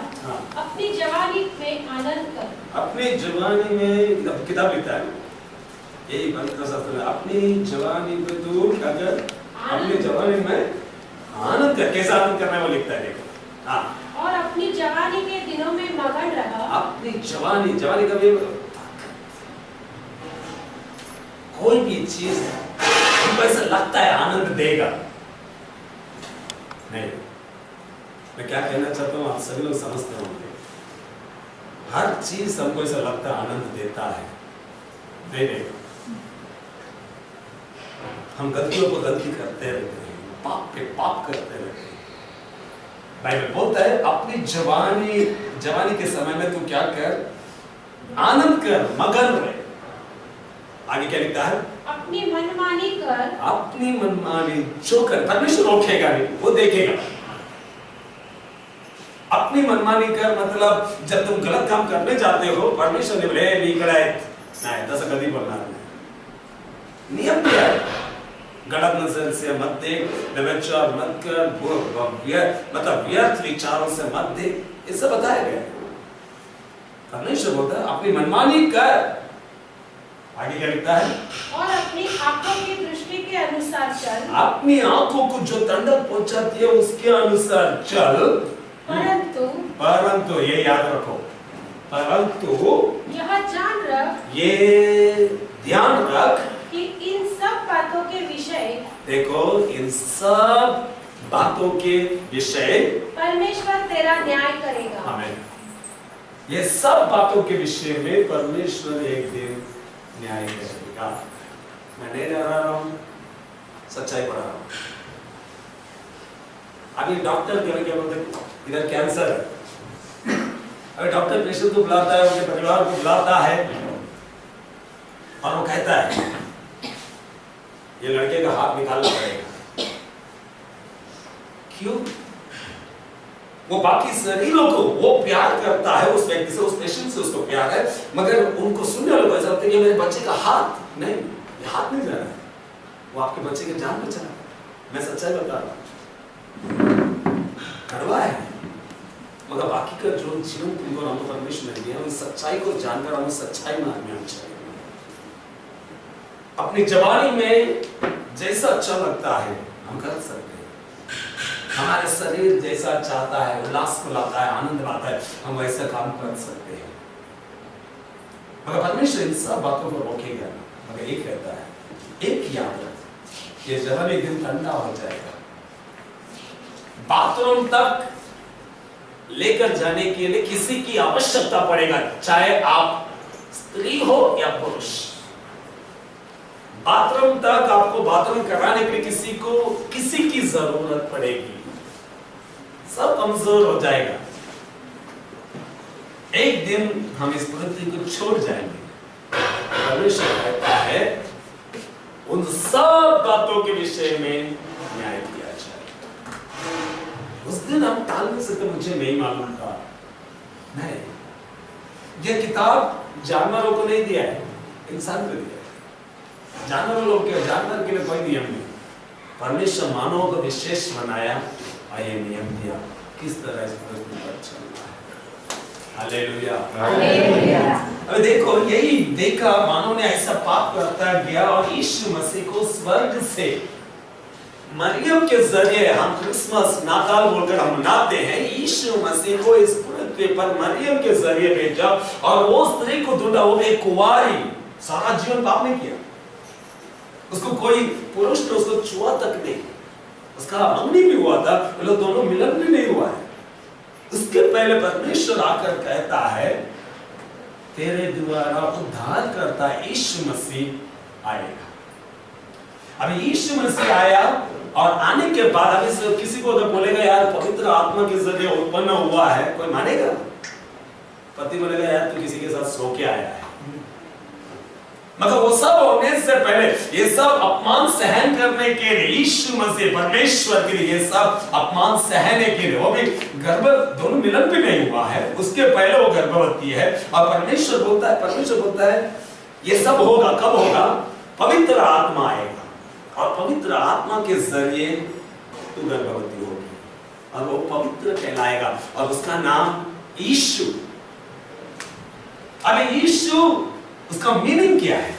अपनी जवानी में आनंद कर। अपनी जवानी में किताब लिखता है, यही पवित्र शास्त्र में, अपनी जवानी में तू क्या कर, अपनी जवानी में आनंद कर। कैसा आनंद करना है वो लिखता है, देखो। हाँ, और अपनी जवानी के दिनों में मगन रहा। अपनी जवानी का भी कोई भी चीज हमको ऐसा लगता है आनंद देगा, नहीं। मैं क्या कहना चाहता हूँ, आप सभी लोग समझते होंगे, हर चीज हमको ऐसा लगता है आनंद देता है, दे देगा। हम गलतियों को गलती करते रहते हैं, पाप पे पाप करते रहते हैं। बाइबल बोलता है अपनी जवानी के समय में तू क्या कर, आनंद कर, मगन रहे। आगे क्या लिखता है, अपनी मनमानी कर। अपनी मनमानी जो कर, परमेश्वर रोकेगा नहीं, वो देखेगा। अपनी मनमानी कर मतलब जब तुम गलत काम करने जाते हो, परमेश्वर ने बोले नहीं, दस कभी बोलना नियम दिया है। गलत नजर से मत देख, व्यभिचार मत कर, मतलब व्यर्थ विचारों से मत देख, इससे बताया गया। परमेश्वर बोलता है अपनी मनमानी कर। आगे क्या लिखता है, और अपनी आंखों की दृष्टि के अनुसार चल। अपनी आंखों को जो दंडक पहुंचाती है उसके अनुसार चल। परंतु ये याद रखो, परंतु यह जान रख, ये ध्यान रख कि इन सब बातों के विषय, देखो इन सब बातों के विषय परमेश्वर तेरा न्याय करेगा। आमीन। ये सब बातों के विषय में परमेश्वर एक दिन न्याय करेगा। मैं नहीं डरा रहा हूं, सच्चाई पढ़ा रहा हूं। अभी डॉक्टर क्या बोलते, इधर कैंसर है, अभी डॉक्टर पेशेंट को बुलाता है, उनके परिवार को बुलाता है और वो कहता है ये लड़के का हाथ निकालना पड़ेगा। क्यों? वो बाकी शरीरों को वो प्यार करता है, उस व्यक्ति से, उस पेशेंट से उसको प्यार है, मगर उनको सुनने वालों को ऐसा लगता है कि मेरे बच्चे का हाथ नहीं, ये हाथ नहीं जा रहा है, वो आपके बच्चे की जान बचा रहा है। मैं सच्चाई बता रहा हूं, कड़वा है, मगर बाकी का जो जीवन तुमको हम परमेश्वर ने दिया, उस सच्चाई को जानकर हमें सच्चाई में आना चाहिए। अपनी जवानी में जैसा अच्छा लगता है हम कर सकते हैं, हमारे शरीर जैसा चाहता है, उल्लास को लाता है, आनंद लाता है, हम वैसा काम कर सकते हैं। मगर परमेश्वर इन सब बातों को रोकेगा, मगर एक कहता है, एक याद रख, ये जहर एक दिन ठंडा हो जाएगा। बाथरूम तक लेकर जाने के लिए किसी की आवश्यकता पड़ेगा, चाहे आप स्त्री हो या पुरुष। बाथरूम तक आपको बाथरूम कराने के लिए किसी की जरूरत पड़ेगी। सब कमजोर हो जाएगा, एक दिन हम इस पृथ्वी को छोड़ जाएंगे। परमेश्वर कहता है उन सब बातों के विषय में न्याय किया जाए। उस दिन हम टाल नहीं सकते, मुझे नहीं मालूम था। नहीं, यह किताब जानवरों को नहीं दिया है, इंसान को दिया है। जानवर के लिए कोई नियम नहीं, परमेश्वर मानव को विशेष बनाया और ये नियम दिया किस तरह इस पृथ्वी पर चलना है। Hallelujah, hallelujah. अब देखो, यही देखा मानव ने ऐसा पाप करता गया और यीशु मसीह को स्वर्ग से मरियम के जरिए, हम क्रिसमस नाताल बोलकर हम मनाते हैं, यीशु मसीह को इस पृथ्वी पर मरियम के जरिए भेजा और वो स्त्री को ढूंढा, वो एक कुंवारी, सारा जीवन पाप नहीं किया, उसको कोई पुरुष ने उसको छुआ तक नहीं, उसका मंगनी भी हुआ था, वो लोग दोनों मिलन भी नहीं हुआ है। उसके पहले परमेश्वर आकर कहता है तेरे द्वारा उद्धार करता यीशु मसीह आएगा। अभी यीशु मसीह आया और आने के बाद अभी किसी को अगर बोलेगा यार पवित्र आत्मा के जरिए उत्पन्न हुआ है, कोई मानेगा? पति बोलेगा यार तू किसी के साथ सो के आया है। मगर वो सब होने से पहले, ये सब अपमान सहन करने के लिए यीशु मसीह परमेश्वर के लिए ये सब अपमान सहने के लिए, वो भी गर्भ दोनों मिलन भी नहीं हुआ है, उसके पहले वो गर्भवती है और परमेश्वर बोलता है ये सब होगा, कब होगा? पवित्र आत्मा आएगा और पवित्र आत्मा के जरिए तू गर्भवती होगी और वो पवित्र कहलाएगा और उसका नाम यीशु। अभी यीशु, उसका मीनिंग क्या है?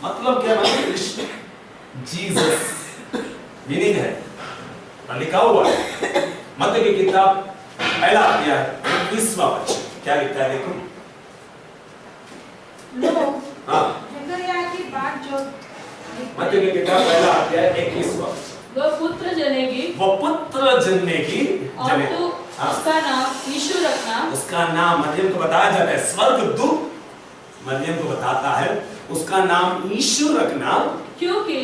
मतलब क्या है? कृष्ण, जीसस मीनिंग है और लिखा हुआ है मत्ती की किताब पहला अध्याय 21वां वचन, क्या लिखा है देखो। लोग हाँ, की बात जो मत्ती की किताब पहला अध्याय 21वां, वो पुत्र जनेगी, वो पुत्र जनेगी और तू उसका नाम यीशु रखना। उसका नाम मरियम को बताया जाता है, स्वर्गदूत मरियम को बताता है उसका नाम यीशु रखना, क्योंकि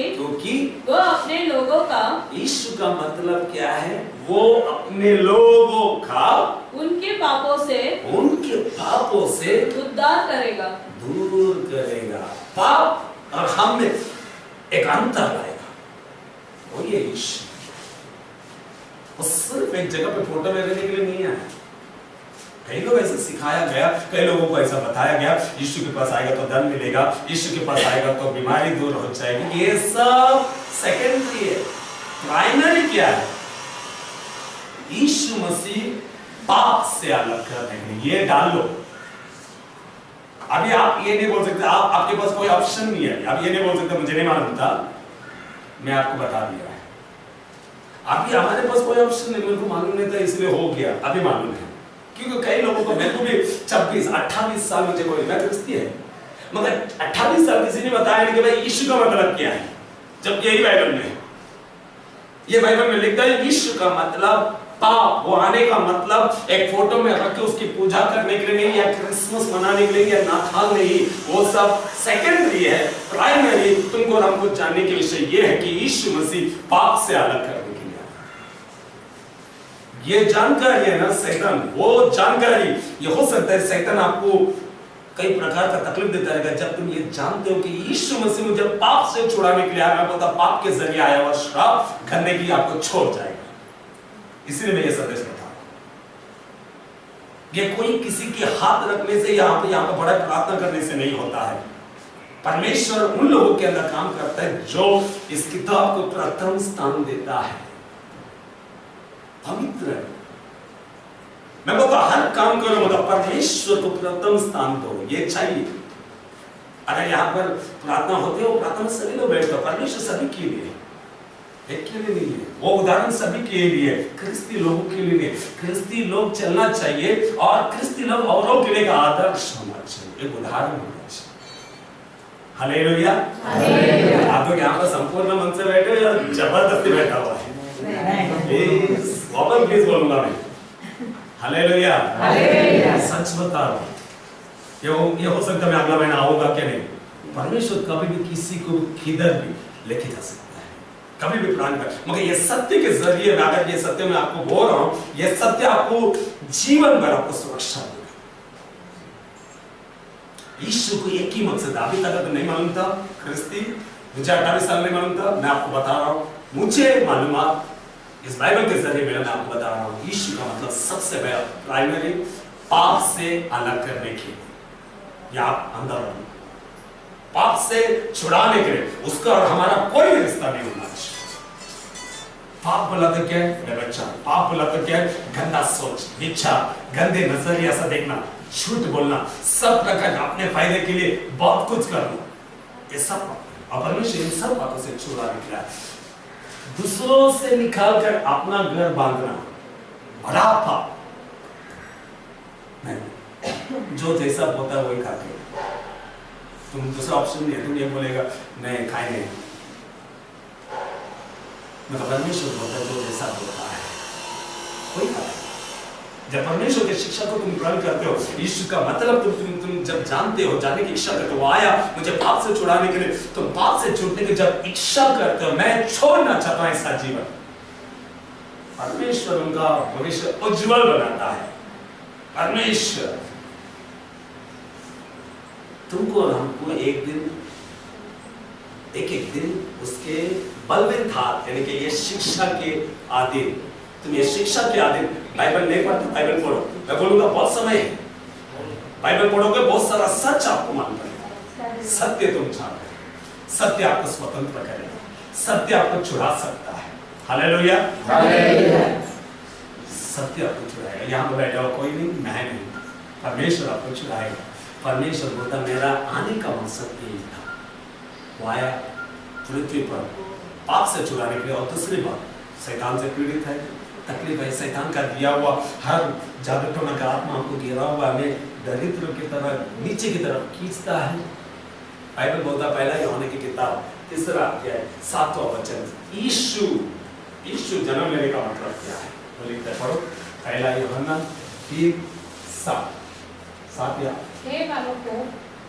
वो अपने लोगों का, यीशु का मतलब क्या है? वो अपने लोगों का उनके पापों से उद्धार करेगा, दूर करेगा। पाप और हम में एक अंतर लाएगा, वो ये यीशु। वो सिर्फ एक जगह पे फोटो में रहने के लिए नहीं आया। कई लोग ऐसे सिखाया गया, कई लोगों को ऐसा बताया गया, यीशु के पास आएगा तो धन मिलेगा, यीशु के पास आएगा तो बीमारी दूर हो जाएगी। ये सब सेकेंडरी है, प्राइमरी क्या है? यीशु मसीह पाप से अलग करने के लिए ये डाल लो। अभी आप ये नहीं बोल सकते, आपके पास कोई ऑप्शन नहीं है, आप ये नहीं बोल सकते मुझे नहीं मालूम था, मैं आपको बता दिया है। अभी हमारे पास कोई ऑप्शन नहीं, मेरे को मालूम नहीं था इसलिए हो गया, अभी मालूम है। क्योंकि कई लोगों को, मेरे को भी 26-28 साल मुझे कोई मैं क्रिस्ती है, मगर 28 साल किसी ने बताया नहीं कि भाई यीशु का मतलब क्या है। जब यही बाइबल में, ये बाइबल में लिखता है यीशु का मतलब पाप, वो आने का मतलब एक फोटो में रख के उसकी पूजा करने के लिए नहीं, या क्रिसमस मनाने के लिए, या नाताल नहीं, वो सब सेकेंडरी है। प्राइमरी तुमको और हमको जानने के विषय ये है कि यीशु मसीह पाप से अलग करने के लिए आया। ये जानकारी है ना शैतान, वो जानकारी, ये हो सकता है शैतान आपको कई प्रकार का तकलीफ देता रहेगा जब तुम ये जानते हो कि यीशु मसीह मुझे पाप से छुड़ाने के लिए आया, मैं बोलता पाप के जरिए आया हुआ श्राप करने के लिए आपको छोड़ जाएगा। इसलिए मैं ये संदेश बता रहा हूं। ये कोई किसी के हाथ रखने से यहाँ पे बड़ा प्रार्थना करने से नहीं होता है। परमेश्वर उन लोगों के अंदर काम करता है जो इस किताब को प्रथम स्थान देता है, पवित्र है। मैं बोलता हर काम करो मतलब परमेश्वर को प्रथम स्थान दो, ये चाहिए। अगर यहाँ पर प्रार्थना होती है, वो प्रार्थना सभी लोग बैठते हो, परमेश्वर सभी के लिए, एक के लिए नहीं है। वो उदाहरण सभी के लिए, ख्रिस्ती लोगों के लिए नहीं। ख्रिस्ती लोग चलना चाहिए और ख्रिस्ती लोग औरों के लिए का आदर्श होना चाहिए, एक उदाहरण होना चाहिए। हालेलुया। आप लोग यहाँ पर संपूर्ण मन से बैठे हो या जबरदस्ती बैठा हुआ है? प्लीज वापस प्लीज बोलूंगा मैं। हालेलुया। सच बता रहा हूँ, ये हो सकता है मैं अगला महीना आऊंगा क्या नहीं। परमेश्वर कभी भी किसी को किधर भी लेके जा सकता है, कभी भी प्लान कर, मगर ये सत्य के जरिए मैं, अगर ये सत्य मैं आपको बोल रहा हूँ, ये सत्य आपको जीवन भर आपको सुरक्षा देगा। यीशु को एक ही मकसद, अभी तक तो नहीं मालूम था, ख्रिस्ती मुझे 28 साल नहीं मालूम था, मैं आपको बता रहा हूँ, मुझे मालूम इस बाइबल के जरिए मैं आपको बता रहा हूँ। यीशु का मतलब सबसे पहला प्राइमरी पाप से अलग करने के लिए, या आप अंदर पाप से छुड़ाने के लिए, उसका और हमारा कोई रिश्ता नहीं होना चाहिए। पाप बोला तो क्या है? व्यभिचार। पाप बोला तो क्या है? गंदा सोच, इच्छा, गंदे नजरिया से देखना, झूठ बोलना, सब प्रकार अपने फायदे के लिए बहुत कुछ करना, ये सब परमेश्वर इन सब बातों से छुड़ाने के लिए, दूसरों से निकाल कर अपना घर बांधना बड़ा पाप नहीं। जो जैसा होता है वही खाते, तुम दूसरा ऑप्शन नहीं है, तुम ये बोलेगा नहीं खाए नहीं, मतलब परमेश्वर होता है जो जैसा होता है वही खाता है। जब परमेश्वर की शिक्षा को तुम ग्रहण करते हो, यीशु का मतलब तुम जब जानते हो, जानने की इच्छा करते हो, वो आया मुझे पाप से छुड़ाने के लिए, तुम पाप से छूटने की जब इच्छा करते हो, मैं छोड़ना चाहता हूं ऐसा जीवन, परमेश्वर उनका भविष्य उज्जवल बनाता है। परमेश्वर तुमको और हमको एक दिन उसके बलविन था, यानी कि ये शिक्षा के आधीन, तुम ये शिक्षा के आधीन, बाइबल नहीं पढ़ते, बाइबल पढ़ो। मैं बोलूंगा बहुत समय है, बाइबल पढ़ोगे बहुत सारा सच आपको मालूम पड़ेगा। सत्य तुम जानते, सत्य आपको स्वतंत्र करेगा, सत्य आपको छुड़ा सकता है। हालेलुया। सत्य आपको छुड़ाएगा। यहाँ पर बैठा हुआ कोई नहीं, मैं नहीं, परमेश्वर आपको छुड़ाएगा। परमेश्वर बोलता मेरा आने का मकसद यही था, वो आया पृथ्वी पर पाप से छुड़ाने के लिए, और दूसरी बात शैतान से पीड़ित है, तकलीफ है, शैतान का दिया हुआ हर जादू टोना का आत्मा हमको घेरा हुआ, हमें दरिद्र की तरह नीचे की तरफ खींचता है। बाइबल बोलता पहला यूहन्ना की किताब 3 अध्याय 7वां वचन, यीशु जन्म लेने का मतलब क्या है वो लिखते पढ़ो। पहला यूहन्ना 3:7 या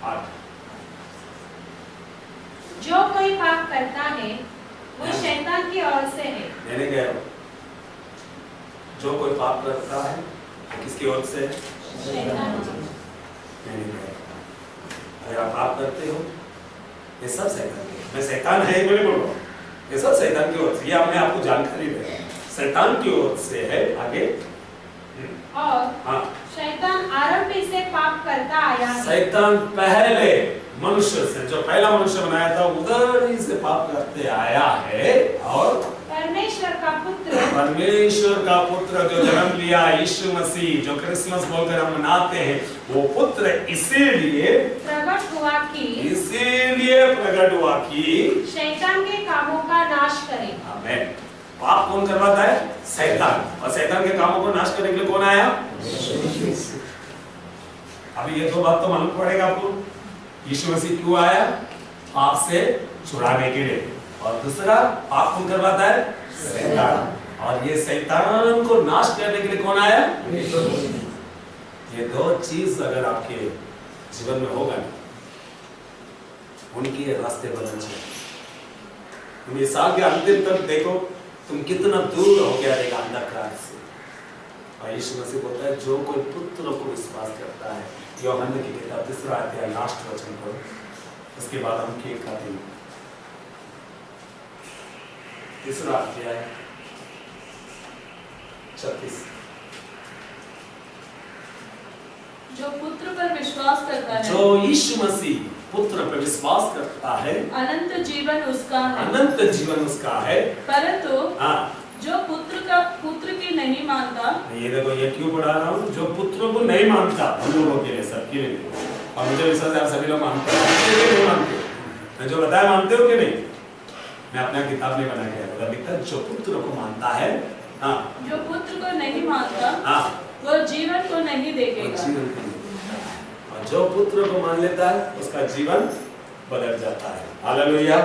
8। जो कोई पाप करता है वो शैतान की ओर से है। मैंने कह रहा हूं जो कोई पाप करता है वो किसकी ओर से? शैतान। मैंने कह रहा अगर आप पाप करते हो ये सब शैतान की, मैं शैतान है बोले बोल रहा हूं, ये सब शैतान की ओर से, ये मैं आपको जानकारी दे रहा हूं, शैतान की ओर से है। आगे और हाँ, शैतान आरंभ से पाप करता आया है। शैतान पहले मनुष्य से, जो पहला मनुष्य बनाया था उधर ही से पाप करते आया है, और परमेश्वर का पुत्र जो जन्म लिया यीशु मसीह, जो क्रिसमस बोलकर हम मनाते हैं, वो पुत्र इसीलिए प्रकट हुआ कि शैतान के कामों का नाश करे। आमीन। पाप कौन करवाता है? शैतान। और शैतान के कामों को नाश करने के लिए कौन आया? अभी ये 2 बात तो मालूम पड़ेगा आपको, यीशु मसीह क्यों आया? पाप से छुड़ाने के लिए, और दूसरा पाप कौन करवाता है? शैतान। और ये शैतान को नाश करने के लिए कौन आया? ये दो चीज अगर आपके जीवन में होगा ना, उनके रास्ते बदल जाए। तुम ये साल के अंतिम तक देखो तुम कितना दूर हो गया रहेगा अंधकार से। और यीशु मसीह बोलता है जो कोई पुत्र को विश्वास करता है, यूहन्ना की किताब 3 अध्याय लास्ट वचन को, उसके बाद हम केक खाते हैं। 3 अध्याय 36। जो पुत्र पर विश्वास करता है, जो यीशु मसीह पुत्र पर विश्वास करता है, अनंत जीवन उसका है। अनंत जीवन उसका है। परंतु हाँ, जो पुत्र की नहीं मानता, ये देखो ये क्यों पढ़ा रहा हूँ, जो पुत्र को नहीं मानता, हम लोगों के लिए, सबके लिए, और मुझे विश्वास है आप सभी लोग मानते हैं, नहीं मानते, मैं जो बताया मानते हो कि नहीं? मैं अपना किताब में बना के आया, लिखता है जो पुत्र को मानता है, हाँ, जो पुत्र को नहीं मानता, हाँ, वो जीवन को नहीं देखेगा। जीवन को नहीं, और जो पुत्र को मान लेता है उसका जीवन बदल जाता है। हालेलुया।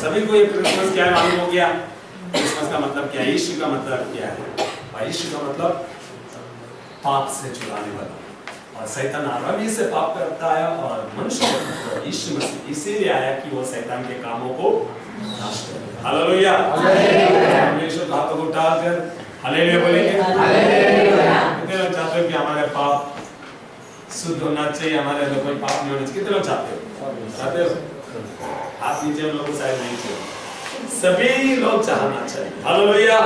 सभी को ये क्रिसमस क्या है मालूम हो गया? क्रिसमस का मतलब क्या है? यीशु का मतलब क्या है? और यीशु का मतलब पाप से छुड़ाने वाला। और शैतान आरामी से पाप करता है और मनुष्य को यीशु मसीह इसीलिए आया कि वो शैतान के कामों को नाश करे। हालेलुया। यीशु का हाथों को उठाकर हालेलुया बोलेंगे। हालेलुया। कितने लोग चाहते हो कि हमारे पाप शुद्ध होना चाहिए, हमारे अंदर कोई पाप नहीं होना चाहिए? कितने लोग चाहते हो? चाहते हो? हाथ नीचे लोगों को शायद नहीं चाहिए, सभी लोग चाहना चाहिए। हालेलुया।